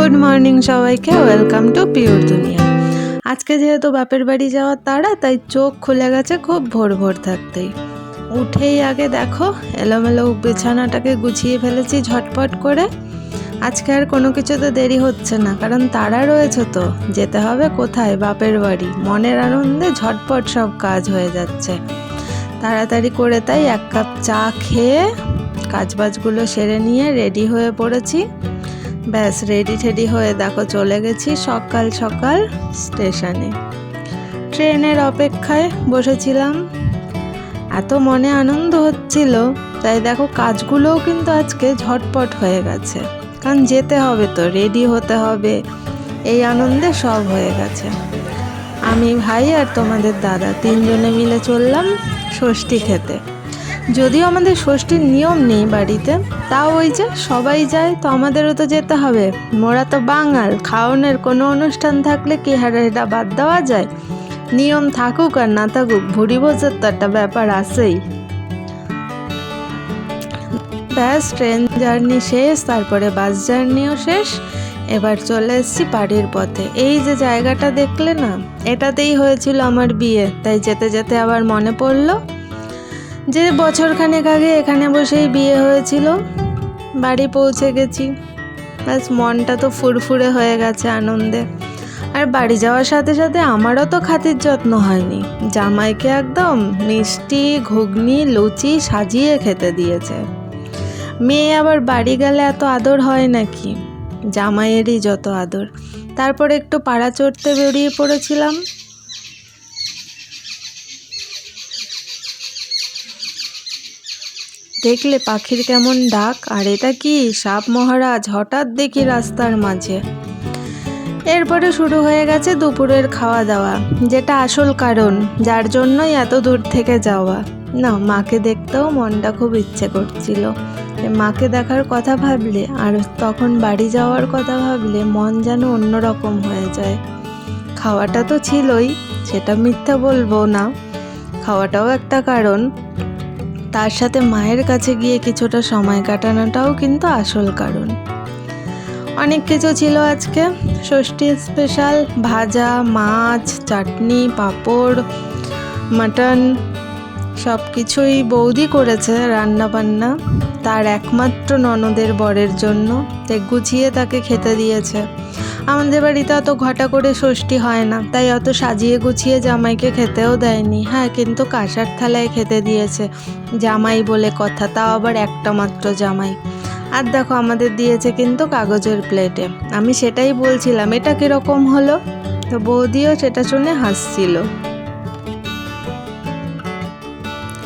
Good morning সবাইকে, welcome to pure দুনিয়া। আজকে যেহেতু বাপের বাড়ি যাওয়ার তাড়া, তাই চোখ খুলে গেছে খুব ভোর ভোর থাকতেই। উঠেই আগে দেখো এলোমেলো বিছানাটাকে গুছিয়ে ফেলেছি ঝটপট করে। আজকে আর কোনো কিছুতে দেরি হচ্ছে না, কারণ তাড়া রয়েছে তো, যেতে হবে কোথায়? বাপের বাড়ি। মনের আনন্দে ঝটপট সব কাজ হয়ে যাচ্ছে তাড়াতাড়ি করে। তাই এক কাপ চা খেয়ে কাজবাজগুলো সেরে নিয়ে রেডি হয়ে পড়েছি। ব্যাস রেডি টেডি হয়ে দেখো চলে গেছি সকাল সকাল স্টেশনে। ট্রেনের অপেক্ষায় বসেছিলাম, এত মনে আনন্দ হচ্ছিল। তাই দেখো কাজগুলোও কিন্তু আজকে ঝটপট হয়ে গেছে, কারণ যেতে হবে তো, রেডি হতে হবে, এই আনন্দে সব হয়ে গেছে। আমি, ভাই আর তোমাদের দাদা তিনজনে মিলে চললাম ষষ্ঠী খেতে। যদিও আমাদের ষষ্ঠীর নিয়ম নেই বাড়িতে, তাও ওই যে সবাই যায় তো আমাদেরও তো যেতে হবে। মোরা তো বাঙাল, খাওয়ানোর কোনো অনুষ্ঠান থাকলে কি এটা বাদ দেওয়া যায়? নিয়ম থাকুক আর না থাকুক, ভুড়ি ভোজের তো একটা ব্যাপার আছেই। ব্যাস ট্রেন জার্নি শেষ, তারপরে বাস জার্নিও শেষ। এবার চলে এসেছি বাড়ির পথে। এই যে জায়গাটা দেখলে না, এটাতেই হয়েছিল আমার বিয়ে। তাই যেতে যেতে আবার মনে পড়লো যে বছরখানেক আগে এখানে বসেই বিয়ে হয়েছিল। বাড়ি পৌঁছে গেছি, ব্যাস মনটা তো ফুরফুরে হয়ে গেছে আনন্দে। আর বাড়ি যাওয়ার সাথে সাথে আমারও তো খাতির যত্ন হয়নি। জামাইকে একদম মিষ্টি, ঘুগনি, লুচি সাজিয়ে খেতে দিয়েছে। মেয়ে আবার বাড়ি গেলে এত আদর হয় নাকি? জামাইয়েরই যত আদর। তারপর একটু পাড়া চড়তে বেরিয়ে পড়েছিলাম। দেখলে পাখির কেমন ডাক, আর এটা কি সাপ মহারাজ হঠাৎ দেখি রাস্তার মাঝে। এরপরে শুরু হয়ে গেছে দুপুরের খাওয়া দাওয়া, যেটা আসল কারণ, যার জন্যই এত দূর থেকে যাওয়া। না, মাকে দেখতেও মনটা খুব ইচ্ছে করছিল। মাকে দেখার কথা ভাবলে আর তখন বাড়ি যাওয়ার কথা ভাবলে মন যেন অন্যরকম হয়ে যায়। খাওয়াটা তো ছিলই, সেটা মিথ্যা বলবো না, খাওয়াটাও একটা কারণ। তার সাথে মায়ের কাছে গিয়ে কিছুটা সময় কাটানোটাও কিন্তু আসল কারণ। অনেক কিছু ছিল আজকে ষষ্ঠী স্পেশাল, ভাজা, মাছ, চাটনি, পাঁপড়, মাটন, সব কিছুই বৌদি করেছে রান্না বান্না, তার একমাত্র ননদের বরের জন্য। তাই গুছিয়ে তাকে খেতে দিয়েছে। আমাদের বাড়িতে অত ঘটা করে ষষ্ঠী হয় না, তাই অত সাজিয়ে গুছিয়ে জামাইকে খেতেও দেয়নি। হ্যাঁ, কিন্তু কাঁসার থালায় খেতে দিয়েছে, জামাই বলে কথা, তাও আবার একটা মাত্র জামাই। আর দেখো আমাদের দিয়েছে কিন্তু কাগজের প্লেটে। আমি সেটাই বলছিলাম এটা কীরকম হলো, তো বৌদিও সেটা শুনে হাসছিল।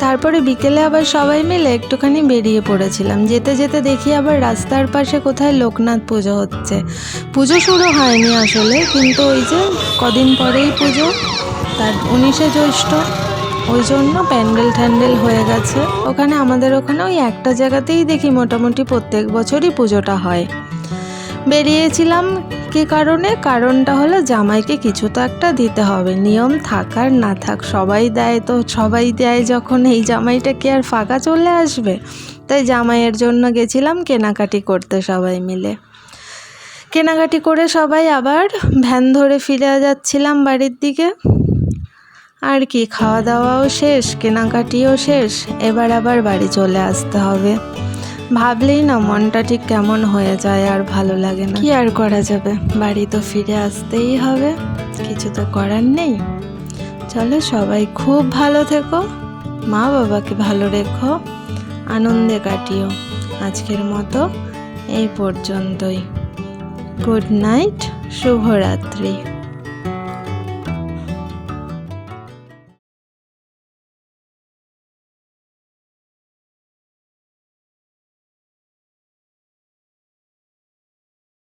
তারপরে বিকেলে আবার সবাই মিলে একটুখানি বেরিয়ে পড়েছিলাম। যেতে যেতে দেখি আবার রাস্তার পাশে কোথায় লোকনাথ পুজো হচ্ছে। পুজো শুরু হয়নি আসলে, কিন্তু ওই যে কদিন পরেই পুজো, তার 19শে জ্যৈষ্ঠ, ওই জন্য প্যান্ডেল ট্যান্ডেল হয়ে গেছে ওখানে। আমাদের ওখানে ওই একটা জায়গাতেই দেখি মোটামুটি প্রত্যেক বছরই পুজোটা হয়। বেরিয়েছিলাম কী কারণে? কারণটা হলো জামাইকে কিছু তো একটা দিতে হবে, নিয়ম থাক আর না থাক সবাই দেয়, তো সবাই দেয় যখন, এই জামাইটা কি আর ফাঁকা চলে আসবে? তাই জামাইয়ের জন্য গেছিলাম কেনাকাটি করতে সবাই মিলে। কেনাকাটি করে সবাই আবার ভ্যান ধরে ফিরে যাচ্ছিলাম বাড়ির দিকে। আর কি, খাওয়া দাওয়াও শেষ, কেনাকাটিও শেষ, এবার আবার বাড়ি চলে আসতে হবে। ভাবলেই না মনটা ঠিক কেমন হয়ে যায়, আর ভালো লাগে না। কি আর করা যাবে, বাড়ি তো ফিরে আসতেই হবে, কিছু তো করার নেই। চলো সবাই খুব ভালো থেকো, মা বাবাকে ভালো রেখো, আনন্দে কাটিও। আজকের মতো এই পর্যন্তই। গুড নাইট, শুভরাত্রি।